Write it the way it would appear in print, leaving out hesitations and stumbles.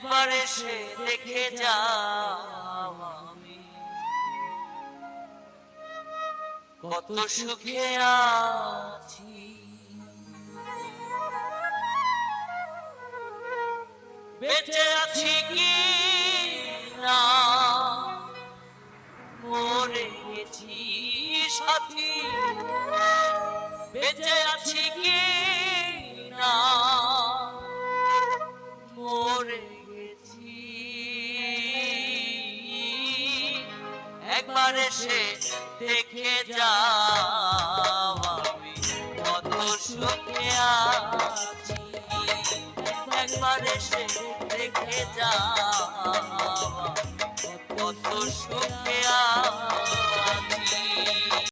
একবার এসে দেখে যাও আমি কত সুখে আছি। বেঁচে আছি কি না মরে গেছি সাথী, বেঁচে আছি কি না মরে গেছি। একবার এসে দেখে যাও আমি কত সুখে আছি। একবার এসে দেখে যাও কত সুখে আছি।